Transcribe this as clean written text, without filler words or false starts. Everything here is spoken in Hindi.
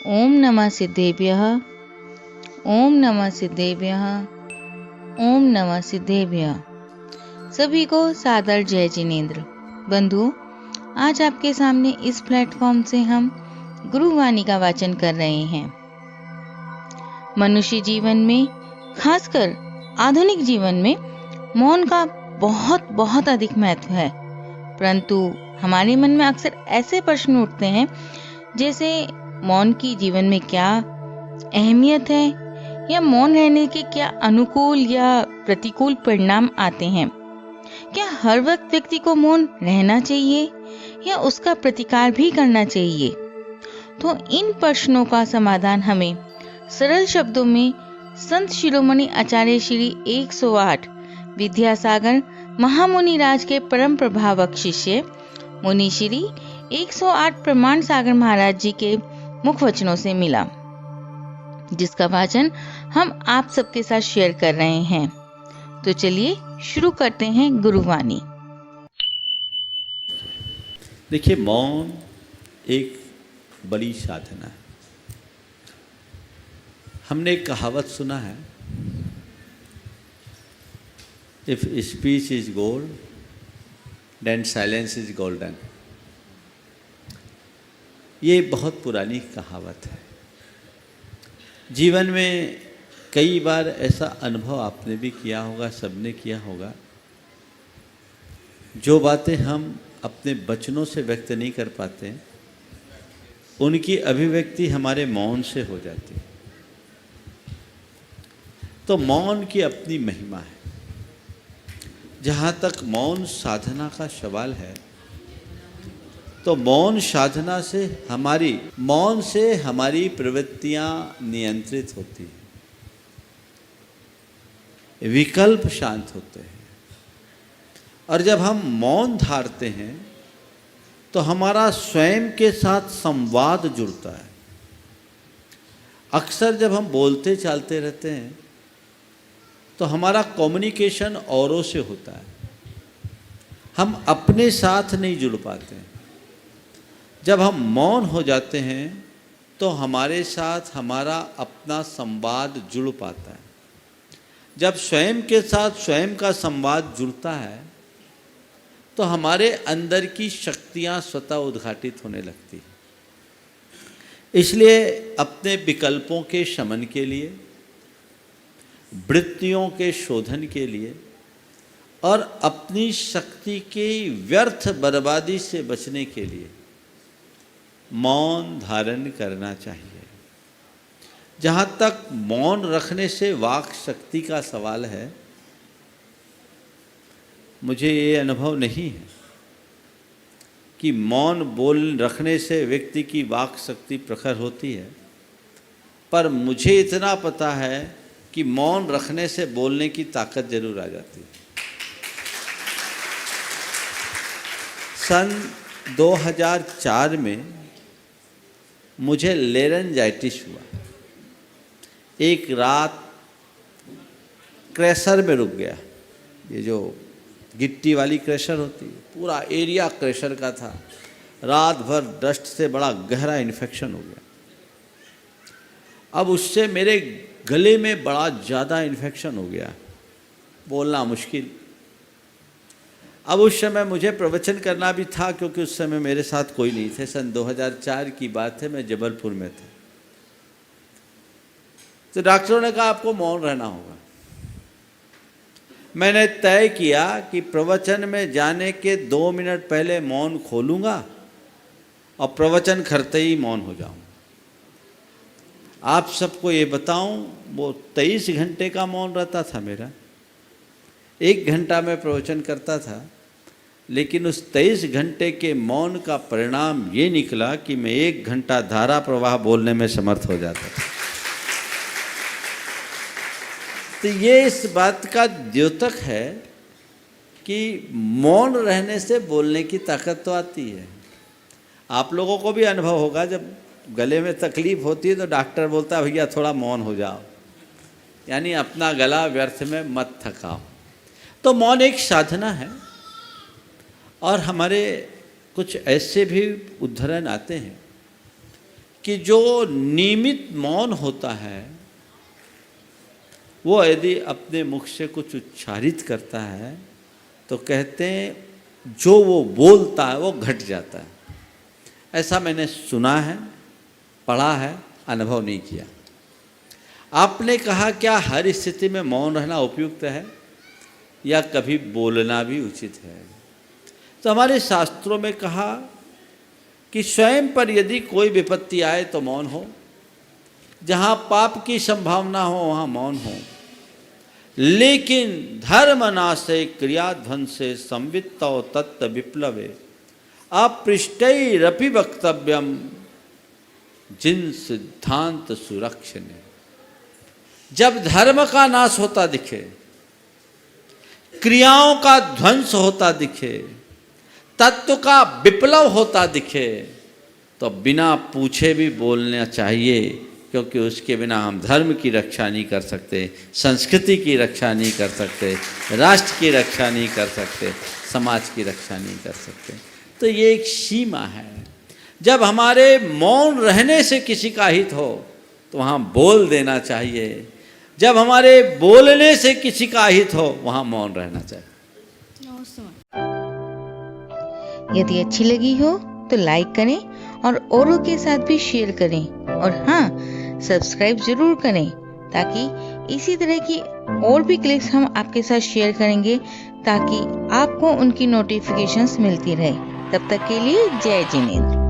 ओम नमः सिद्धेभ्यः। ओम नमः सिद्धेभ्यः। ओम नमः सिद्धेभ्यः। सभी को सादर जय जिनेन्द्र। बंधुओं, आज आपके सामने इस प्लेटफॉर्म से हम गुरुवाणी का वाचन कर रहे हैं। मनुष्य जीवन में, खासकर आधुनिक जीवन में, मौन का बहुत बहुत अधिक महत्व है। परंतु हमारे मन में अक्सर ऐसे प्रश्न उठते हैं, जैसे मौन की जीवन में क्या अहमियत है, या मौन रहने के क्या अनुकूल या प्रतिकूल परिणाम आते हैं। क्या हर वक्त व्यक्ति को मौन रहना चाहिए या उसका प्रतिकार भी करना चाहिए। तो इन प्रश्नों का समाधान हमें सरल शब्दों में संत शिरोमणि आचार्य श्री 108 विद्यासागर महामुनि राज के परम प्रभावक शिष्य मुनि श्री 108 प्रमाण सागर महाराज जी के मुख वचनों से मिला, जिसका वाचन हम आप सबके साथ शेयर कर रहे हैं। तो चलिए शुरू करते हैं गुरुवाणी। देखिए, मौन एक बड़ी साधना है। हमने एक कहावत सुना है, if speech is gold then silence is golden. ये बहुत पुरानी कहावत है। जीवन में कई बार ऐसा अनुभव आपने भी किया होगा, सबने किया होगा, जो बातें हम अपने वचनों से व्यक्त नहीं कर पाते, उनकी अभिव्यक्ति हमारे मौन से हो जाती है। तो मौन की अपनी महिमा है। जहाँ तक मौन साधना का सवाल है, तो मौन साधना से हमारी प्रवृत्तियां नियंत्रित होती हैं, विकल्प शांत होते हैं। और जब हम मौन धारते हैं तो हमारा स्वयं के साथ संवाद जुड़ता है। अक्सर जब हम बोलते चालते रहते हैं तो हमारा कम्युनिकेशन औरों से होता है, हम अपने साथ नहीं जुड़ पाते हैं। जब हम मौन हो जाते हैं तो हमारे साथ हमारा अपना संवाद जुड़ पाता है। जब स्वयं के साथ स्वयं का संवाद जुड़ता है तो हमारे अंदर की शक्तियां स्वतः उद्घाटित होने लगती हैं। इसलिए अपने विकल्पों के शमन के लिए, वृत्तियों के शोधन के लिए और अपनी शक्ति की व्यर्थ बर्बादी से बचने के लिए मौन धारण करना चाहिए। जहाँ तक मौन रखने से वाक शक्ति का सवाल है, मुझे ये अनुभव नहीं है कि मौन बोल रखने से व्यक्ति की वाक शक्ति प्रखर होती है, पर मुझे इतना पता है कि मौन रखने से बोलने की ताकत जरूर आ जाती है। सन 2004 में मुझे लेरेंजाइटिस हुआ। एक रात क्रैशर में रुक गया। ये जो गिट्टी वाली क्रैशर होती है, पूरा एरिया क्रैशर का था। रात भर डस्ट से बड़ा गहरा इन्फेक्शन हो गया। अब उससे मेरे गले में बड़ा ज़्यादा इन्फेक्शन हो गया, बोलना मुश्किल। अब उस समय मुझे प्रवचन करना भी था, क्योंकि उस समय मेरे साथ कोई नहीं थे। सन 2004 की बात है, मैं जबलपुर में था। तो डॉक्टरों ने कहा आपको मौन रहना होगा। मैंने तय किया कि प्रवचन में जाने के 2 मिनट पहले मौन खोलूंगा और प्रवचन करते ही मौन हो जाऊंगा। आप सबको ये बताऊं, वो 23 घंटे का मौन रहता था मेरा। 1 घंटा में प्रवचन करता था, लेकिन उस 23 घंटे के मौन का परिणाम ये निकला कि मैं 1 घंटा धारा प्रवाह बोलने में समर्थ हो जाता था। तो ये इस बात का द्योतक है कि मौन रहने से बोलने की ताकत तो आती है। आप लोगों को भी अनुभव होगा, जब गले में तकलीफ होती है तो डॉक्टर बोलता है भैया थोड़ा मौन हो जाओ, यानी अपना गला व्यर्थ में मत थकाओ। तो मौन एक साधना है। और हमारे कुछ ऐसे भी उद्धरण आते हैं कि जो नियमित मौन होता है वो यदि अपने मुख से कुछ उच्चारित करता है तो कहते हैं जो वो बोलता है वो घट जाता है। ऐसा मैंने सुना है, पढ़ा है, अनुभव नहीं किया। आपने कहा क्या हर स्थिति में मौन रहना उपयुक्त है या कभी बोलना भी उचित है? तो हमारे शास्त्रों में कहा कि स्वयं पर यदि कोई विपत्ति आए तो मौन हो, जहाँ पाप की संभावना हो वहाँ मौन हो, लेकिन धर्म नाशे क्रियाध्वंसे संवित्तो तत्व विप्लवे अपृष्टैरपि वक्तव्यम जिन सिद्धांत सुरक्षणे। जब धर्म का नाश होता दिखे, क्रियाओं का ध्वंस होता दिखे, तत्व का विप्लव होता दिखे, तो बिना पूछे भी बोलना चाहिए, क्योंकि उसके बिना हम धर्म की रक्षा नहीं कर सकते, संस्कृति की रक्षा नहीं कर सकते, राष्ट्र की रक्षा नहीं कर सकते, समाज की रक्षा नहीं कर सकते। तो ये एक सीमा है। जब हमारे मौन रहने से किसी का हित हो तो वहाँ बोल देना चाहिए, जब हमारे बोलने से किसी का हित हो वहाँ मौन रहना चाहिए। यदि अच्छी लगी हो तो लाइक करें और औरों के साथ भी शेयर करें, और हाँ, सब्सक्राइब जरूर करें ताकि इसी तरह की और भी क्लिप्स हम आपके साथ शेयर करेंगे, ताकि आपको उनकी नोटिफिकेशंस मिलती रहे। तब तक के लिए जय जिनेंद्र।